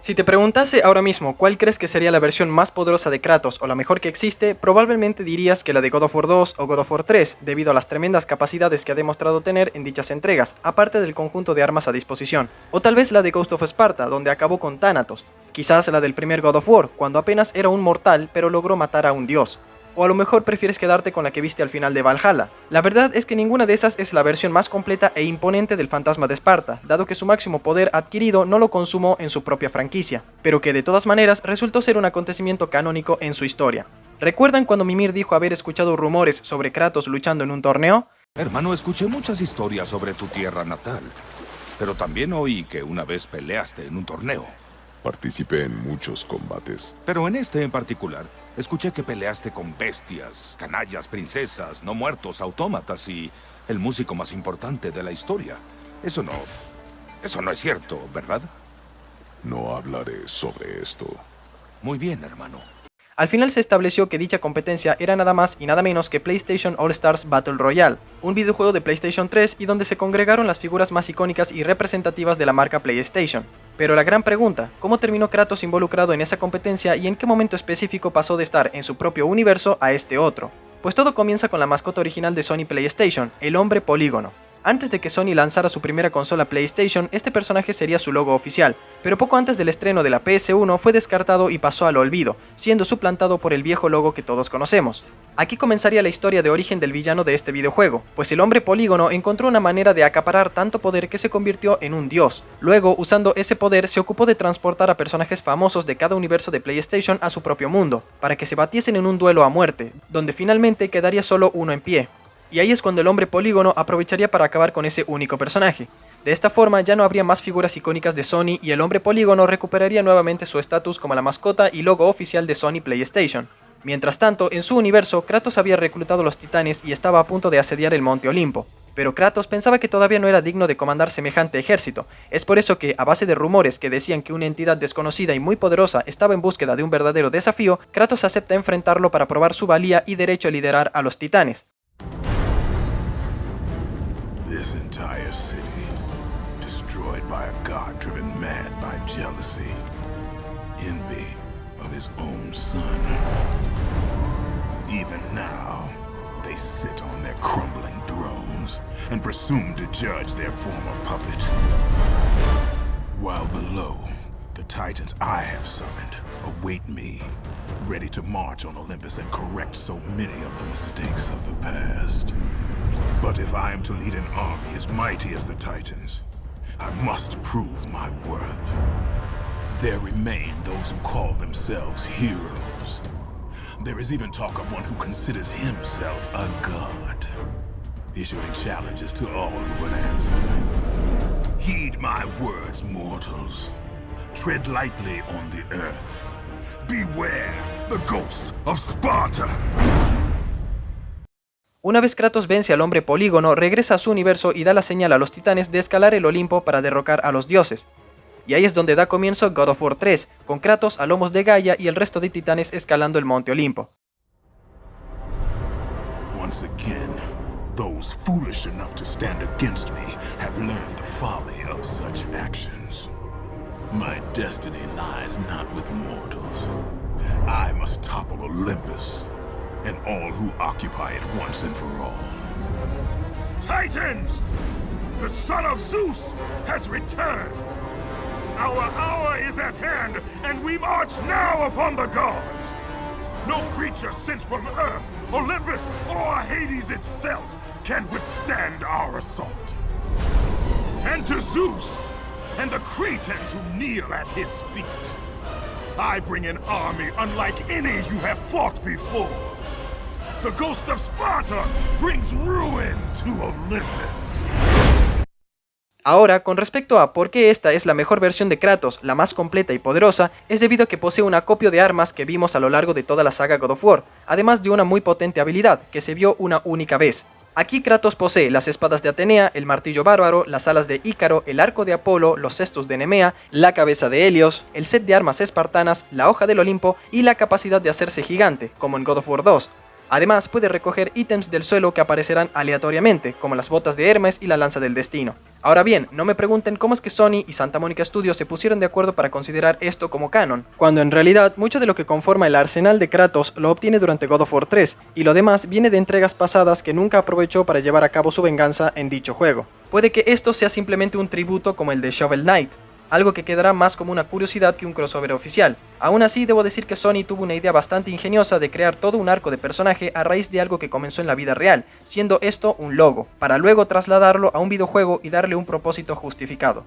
Si te preguntase ahora mismo cuál crees que sería la versión más poderosa de Kratos o la mejor que existe, probablemente dirías que la de God of War 2 o God of War 3, debido a las tremendas capacidades que ha demostrado tener en dichas entregas, aparte del conjunto de armas a disposición. O tal vez la de Ghost of Sparta, donde acabó con Thanatos. Quizás la del primer God of War, cuando apenas era un mortal pero logró matar a un dios. O a lo mejor prefieres quedarte con la que viste al final de Valhalla. La verdad es que ninguna de esas es la versión más completa e imponente del fantasma de Esparta, dado que su máximo poder adquirido no lo consumó en su propia franquicia, pero que de todas maneras resultó ser un acontecimiento canónico en su historia. ¿Recuerdan cuando Mimir dijo haber escuchado rumores sobre Kratos luchando en un torneo? Hermano, escuché muchas historias sobre tu tierra natal, pero también oí que una vez peleaste en un torneo. Participé en muchos combates. Pero en este en particular, escuché que peleaste con bestias, canallas, princesas, no muertos, autómatas y el músico más importante de la historia. Eso no es cierto, ¿verdad? No hablaré sobre esto. Muy bien, hermano. Al final se estableció que dicha competencia era nada más y nada menos que PlayStation All Stars Battle Royale, un videojuego de PlayStation 3 y donde se congregaron las figuras más icónicas y representativas de la marca PlayStation. Pero la gran pregunta, ¿cómo terminó Kratos involucrado en esa competencia y en qué momento específico pasó de estar en su propio universo a este otro? Pues todo comienza con la mascota original de Sony PlayStation, el hombre polígono. Antes de que Sony lanzara su primera consola PlayStation, este personaje sería su logo oficial, pero poco antes del estreno de la PS1 fue descartado y pasó al olvido, siendo suplantado por el viejo logo que todos conocemos. Aquí comenzaría la historia de origen del villano de este videojuego, pues el hombre polígono encontró una manera de acaparar tanto poder que se convirtió en un dios. Luego, usando ese poder, se ocupó de transportar a personajes famosos de cada universo de PlayStation a su propio mundo, para que se batiesen en un duelo a muerte, donde finalmente quedaría solo uno en pie. Y ahí es cuando el hombre polígono aprovecharía para acabar con ese único personaje. De esta forma ya no habría más figuras icónicas de Sony y el hombre polígono recuperaría nuevamente su estatus como la mascota y logo oficial de Sony PlayStation. Mientras tanto, en su universo, Kratos había reclutado los titanes y estaba a punto de asediar el Monte Olimpo. Pero Kratos pensaba que todavía no era digno de comandar semejante ejército. Es por eso que, a base de rumores que decían que una entidad desconocida y muy poderosa estaba en búsqueda de un verdadero desafío, Kratos acepta enfrentarlo para probar su valía y derecho a liderar a los titanes. This entire city, destroyed by a god driven mad by jealousy, envy of his own son. Even now, they sit on their crumbling thrones and presume to judge their former puppet. While below, the titans I have summoned await me, ready to march on Olympus and correct so many of the mistakes of the past. But if I am to lead an army as mighty as the Titans, I must prove my worth. There remain those who call themselves heroes. There is even talk of one who considers himself a god, issuing challenges to all who would answer. Heed my words, mortals. Tread lightly on the earth. Beware the ghost of Sparta. Una vez Kratos vence al hombre polígono, regresa a su universo y da la señal a los titanes de escalar el Olimpo para derrocar a los dioses. Y ahí es donde da comienzo God of War 3, con Kratos a lomos de Gaia y el resto de titanes escalando el Monte Olimpo. Once again, those foolish enough to stand against me have learned the folly of such actions. My destiny lies not with mortals. I must topple Olympus and all who occupy it once and for all. Titans! The son of Zeus has returned! Our hour is at hand, and we march now upon the gods! No creature sent from Earth, Olympus, or Hades itself can withstand our assault. And to Zeus, and the Cretans who kneel at his feet, I bring an army unlike any you have fought before. The ghost of Sparta brings ruin to Olympus. Ahora, con respecto a por qué esta es la mejor versión de Kratos, la más completa y poderosa, es debido a que posee un acopio de armas que vimos a lo largo de toda la saga God of War, además de una muy potente habilidad, que se vio una única vez. Aquí Kratos posee las espadas de Atenea, el martillo bárbaro, las alas de Ícaro, el arco de Apolo, los cestos de Nemea, la cabeza de Helios, el set de armas espartanas, la hoja del Olimpo y la capacidad de hacerse gigante, como en God of War 2. Además, puede recoger ítems del suelo que aparecerán aleatoriamente, como las botas de Hermes y la lanza del destino. Ahora bien, no me pregunten cómo es que Sony y Santa Monica Studios se pusieron de acuerdo para considerar esto como canon, cuando en realidad mucho de lo que conforma el arsenal de Kratos lo obtiene durante God of War 3, y lo demás viene de entregas pasadas que nunca aprovechó para llevar a cabo su venganza en dicho juego. Puede que esto sea simplemente un tributo como el de Shovel Knight, algo que quedará más como una curiosidad que un crossover oficial. Aún así, debo decir que Sony tuvo una idea bastante ingeniosa de crear todo un arco de personaje a raíz de algo que comenzó en la vida real, siendo esto un logo, para luego trasladarlo a un videojuego y darle un propósito justificado.